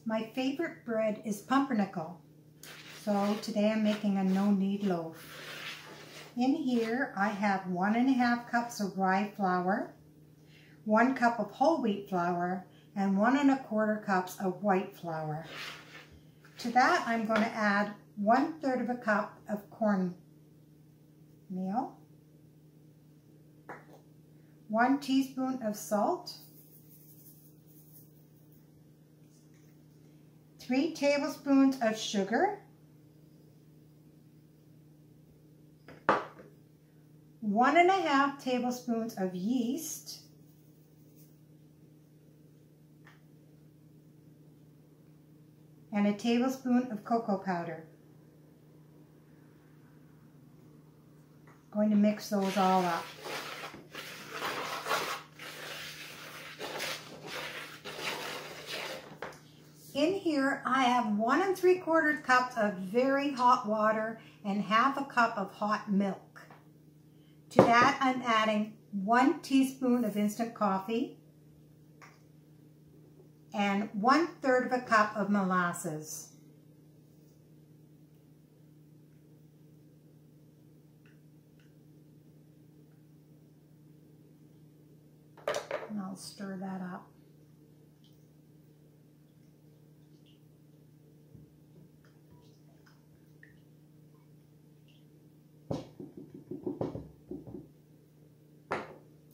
My favorite bread is pumpernickel. So today I'm making a no-knead loaf. In here I have 1.5 cups of rye flour, 1 cup of whole wheat flour, and 1¼ cups of white flour. To that I'm going to add 1/3 of a cup of cornmeal, 1 teaspoon of salt, 3 tablespoons of sugar, 1½ tablespoons of yeast, and a tablespoon of cocoa powder. Going to mix those all up. In here I have 1 3/4 cups of very hot water and 1/2 cup of hot milk. To that I'm adding 1 teaspoon of instant coffee and 1/3 of a cup of molasses. And I'll stir that up.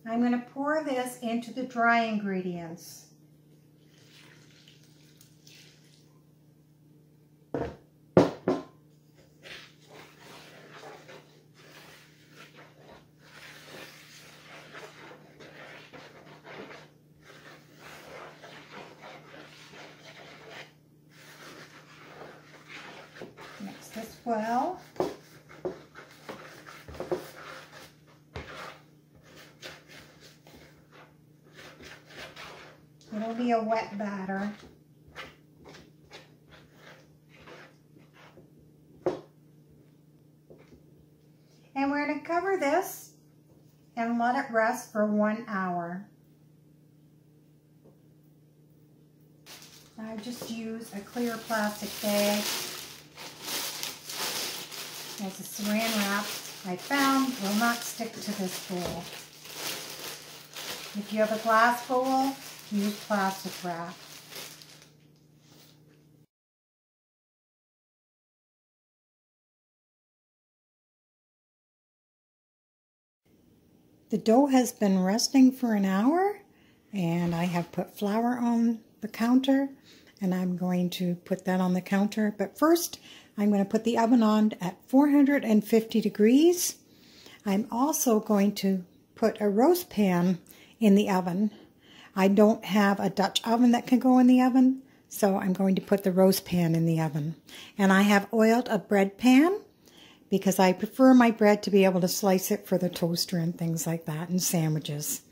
I'm going to pour this into the dry ingredients. Mix this well. It'll be a wet batter. And we're going to cover this and let it rest for 1 hour. I just use a clear plastic bag as a saran wrap I found will not stick to this bowl. If you have a glass bowl, use plastic wrap. The dough has been resting for an hour, and I have put flour on the counter, and I'm going to put that on the counter. But first, I'm going to put the oven on at 450 degrees. I'm also going to put a roast pan in the oven. I don't have a Dutch oven that can go in the oven, so I'm going to put the roast pan in the oven. And I have oiled a bread pan because I prefer my bread to be able to slice it for the toaster and things like that, and sandwiches.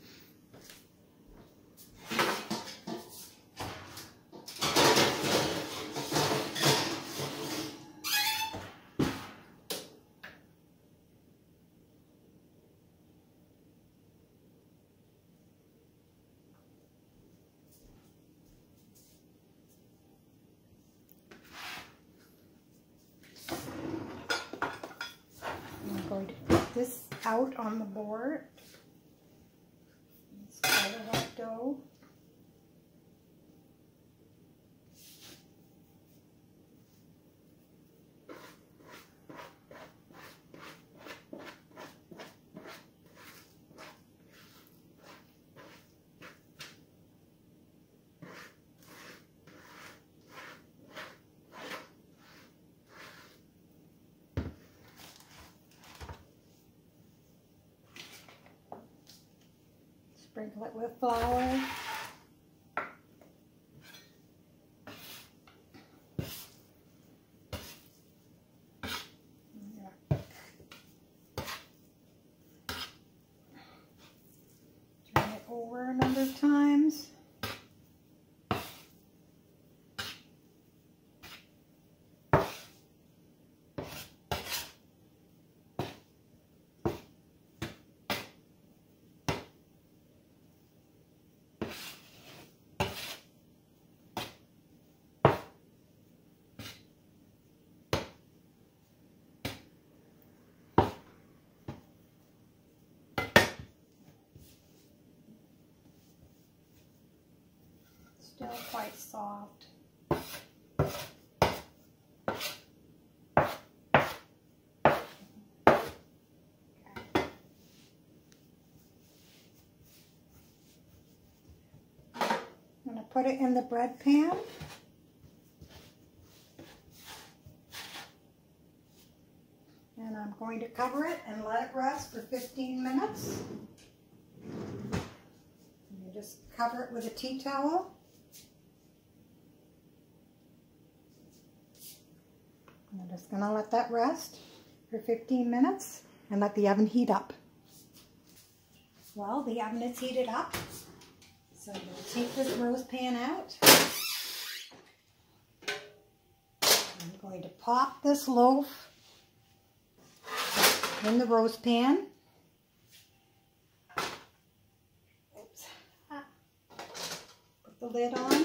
I'm going to put this out on the board. Spread it up dough. Sprinkle it with flour. Turn it over a number of times. Still quite soft. I'm going to put it in the bread pan. And I'm going to cover it and let it rest for 15 minutes. You just cover it with a tea towel. I'm just going to let that rest for 15 minutes and let the oven heat up. Well, the oven is heated up. So I'm going to take this roast pan out. I'm going to pop this loaf in the roast pan. Oops. Put the lid on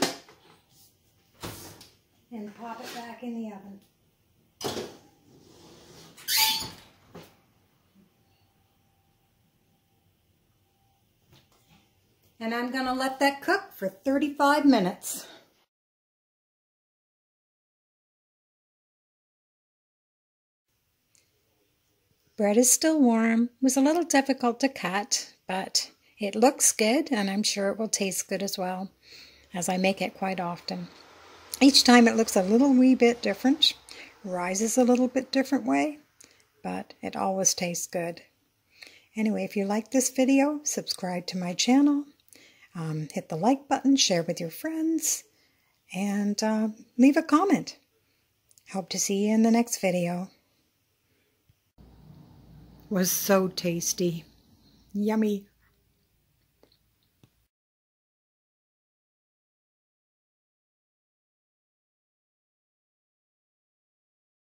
and pop it back in the oven. And I'm going to let that cook for 35 minutes. Bread is still warm. It was a little difficult to cut, but it looks good and I'm sure it will taste good as well, as I make it quite often. Each time it looks a little wee bit different, rises a little bit different way, but it always tastes good. Anyway, if you like this video, subscribe to my channel. Hit the like button, share with your friends, and leave a comment. Hope to see you in the next video. Was so tasty. Yummy.